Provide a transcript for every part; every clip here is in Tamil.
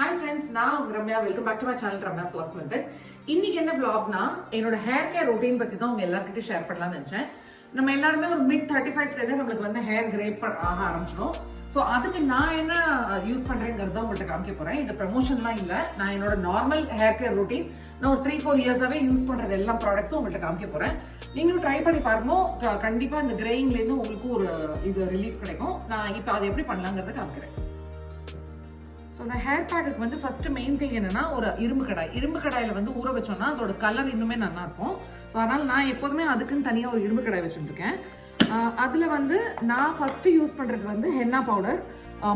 Hi friends, நான் Ramya. Welcome back to my channel Ramya's vlogs method. இன்னைக்கு என்ன vlogனா என்னோட ஹேர் கேர் ரொட்டீன் பத்தி தான் உங்க எல்லார்கிட்டயும் ஷேர் பண்ணலாம்னு நினைச்சேன். நம்ம எல்லாருமே ஒரு mid 35ல இருந்து நம்மளுக்கு வந்து ஹேர் கிரே ஆக ஆரம்பிச்சிடும். ஸோ அதுக்கு நான் என்ன யூஸ் பண்றேங்கிறத உங்கள்கிட்ட காமிக்க போறேன். இந்த ப்ரமோஷன்லாம் இல்லை, நான் என்னோட நார்மல் ஹேர் கேர் ரொட்டீன் நான் ஒரு 3-4 இயர்ஸாவே யூஸ் பண்றது எல்லா ப்ராடக்ட்ஸும் உங்கள்கிட்ட காமிக்க போறேன். நீங்களும் ட்ரை பண்ணி பாருங்க, கண்டிப்பா இந்த கிரேயிங்ல இருந்து உங்களுக்கு ஒரு இது ரிலீஃப் கிடைக்கும். நான் இப்போ அதை எப்படி பண்ணலாங்கிறத காமிக்கிறேன். ஸோ நான் ஹேர் பேக்கு வந்து ஃபர்ஸ்ட் மெயின் திங் என்னன்னா ஒரு இரும்பு கடாயில் வந்து ஊற வச்சோம்னா அதோட கலர் இன்னுமே நல்லா இருக்கும். ஸோ அதனால நான் எப்போதுமே அதுக்குன்னு தனியாக ஒரு இரும்பு கடாய் வச்சுருக்கேன். அதில் வந்து நான் ஃபர்ஸ்ட் யூஸ் பண்ணுறது வந்து ஹென்னா பவுடர்,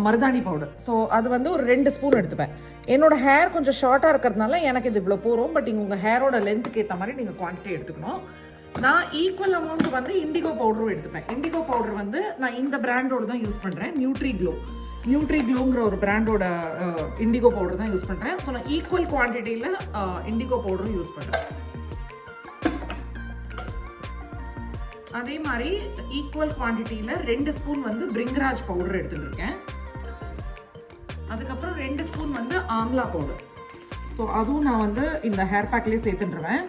மருதாணி பவுடர். ஸோ அது வந்து ஒரு 2 ஸ்பூன் எடுத்துப்பேன். என்னோட ஹேர் கொஞ்சம் ஷார்ட்டாக இருக்கிறதுனால எனக்கு இது இவ்வளோ போகிறோம். பட் இங்கே உங்கள் ஹேரோட லென்த்துக்கு ஏற்ற மாதிரி நீங்கள் குவான்டிட்டி எடுத்துக்கணும். நான் ஈக்குவல் அமௌண்ட் வந்து இண்டிகோ பவுடரும் எடுத்துப்பேன். இண்டிகோ பவுடர் வந்து நான் இந்த பிராண்டோட தான் யூஸ் பண்ணுறேன். நியூட்ரி க்ளோங்கிற ஒரு பிராண்டோட இண்டிகோ பவுடர் தான் யூஸ் பண்ணுறேன். ஸோ நான் ஈக்குவல் குவான்டிட்டியில் இண்டிகோ பவுடரும் யூஸ் பண்ணுறேன். அதே மாதிரி ஈக்குவல் குவான்டிட்டியில் 2 ஸ்பூன் வந்து பிரிங்கராஜ் பவுடர் எடுத்துட்டு இருக்கேன். அதுக்கப்புறம் 2 ஸ்பூன் வந்து ஆம்லா பவுடர். ஸோ அதுவும் நான் வந்து இந்த ஹேர் பேக்லேயே சேர்த்துட்டுருவேன்.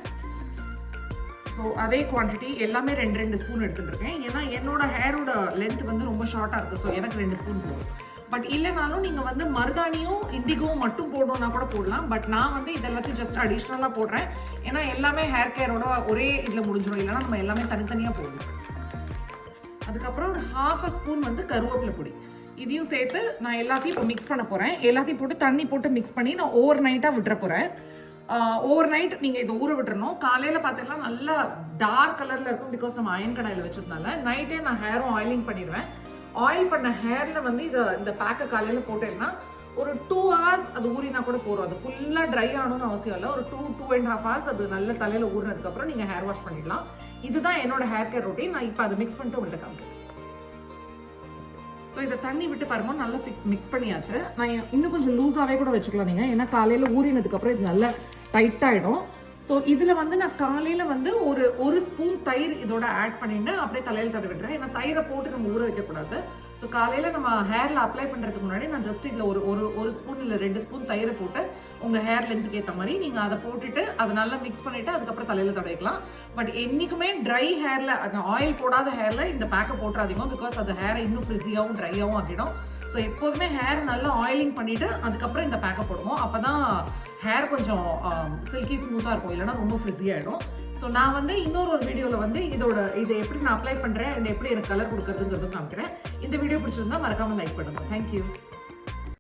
ஸோ அதே குவான்டிட்டி எல்லாமே 2 ஸ்பூன் எடுத்துட்டு இருக்கேன். ஏன்னா என்னோட ஹேரோட லென்த் வந்து ரொம்ப ஷார்ட்டாக இருக்குது. ஸோ எனக்கு 2 ஸ்பூன் போதும். பட் இல்லைனாலும் நீங்கள் வந்து மருதாணியும் இண்டிகோவும் மட்டும் போடணும்னா கூட போடலாம். பட் நான் வந்து இதெல்லாத்தையும் ஜஸ்ட் அடிஷ்னலாக போடுறேன். ஏன்னா எல்லாமே ஹேர் கேரோட ஒரே இதில் முடிஞ்சிடும். இல்லைனா நம்ம எல்லாமே தனித்தனியாக போடணும். அதுக்கப்புறம் ஒரு 1/2 ஸ்பூன் வந்து கருவேப்பிலை பொடி, இதையும் சேர்த்து நான் எல்லாத்தையும் இப்போ மிக்ஸ் பண்ண போகிறேன். எல்லாத்தையும் போட்டு தண்ணி போட்டு மிக்ஸ் பண்ணி நான் ஓவர் நைட்டாக விட்டுற போகிறேன். ஓவர் நைட் நீங்கள் இதை ஊற விட்டுறணும். காலையில் பார்த்தீங்கன்னா நல்லா டார்க் கலரில் இருக்கும். பிகாஸ் நம்ம அயன் கடாயில் வச்சதுனால நைட்டே நான் ஹேரும் ஆயிலிங் பண்ணிடுவேன். ஆயில் பண்ண ஹேரில் வந்து இந்த பேக்கை காலையில் போட்டேன்னா ஒரு 2 hours அது ஊறினா கூட போகிறோம். அது ஃபுல்லாக ட்ரை ஆகணும்னு அவசியம் இல்லை. ஒரு 2.5 hours அது நல்ல தலையில் ஊறினதுக்கப்புறம் நீங்கள் ஹேர் வாஷ் பண்ணிடலாம். இதுதான் என்னோட ஹேர் கேர் ரொட்டீன். நான் இப்போ அதை மிக்ஸ் பண்ணிட்டு உங்கள்கிட்ட காமிக்கிறேன். ஸோ இதை தண்ணி விட்டு பாருங்க, நல்லா மிக்ஸ் பண்ணியாச்சு. நான் இன்னும் கொஞ்சம் லூஸாகவே கூட வச்சுக்கலாம் நீங்கள். ஏன்னா காலையில் ஊறினதுக்கப்புறம் இது நல்லா டைட்டாகிடும். ஸோ இதில் வந்து நான் காலையில் வந்து ஒரு ஸ்பூன் தயிர் இதோட ஆட் பண்ணிட்டு அப்படியே தலையில் தடவி விட்டுறேன். ஏன்னா தயிரை போட்டு நம்ம ஊற வைக்கக்கூடாது. ஸோ காலையில் நம்ம ஹேரில் அப்ளை பண்ணுறதுக்கு முன்னாடி நான் ஜஸ்ட் இதில் ஒரு ஸ்பூன் இல்லை 2 ஸ்பூன் தயிரை போட்டு உங்கள் ஹேர் லென்த்துக்கு ஏற்ற மாதிரி நீங்கள் அதை போட்டுட்டு அதை நல்லா மிக்ஸ் பண்ணிவிட்டு அதுக்கப்புறம் தலையில் தடவிக்கலாம். பட் என்றைக்குமே ட்ரை ஹேரில், ஆயில் போடாத ஹேரில் இந்த பேக்கை போட்டுறாதீங்க. பிகாஸ் அது ஹேரை இன்னும் ஃப்ரிஸியாகவும் ட்ரையாகவும் ஆக்கிடும். ஸோ எப்போதுமே ஹேர் நல்லா ஆயிலிங் பண்ணிவிட்டு அதுக்கப்புறம் இந்த பேக்கை போடுவோம். அப்போ தான் ஹேர் கொஞ்சம் சில்கி ஸ்மூத்தாக இருக்கும். இல்லைனா ரொம்ப ஃப்ரிஸி ஆகிடும். ஸோ நான் வந்து இன்னொரு வீடியோவில் வந்து இதை எப்படி நான் அப்ளை பண்ணுறேன் அண்ட் எப்படி எனக்கு கலர் கொடுக்குறதுங்கிறதும் காமிக்கிறேன். இந்த வீடியோ பிடிச்சிருந்தா மறக்காமல் லைக் பண்ணுங்கள். தேங்க்யூ.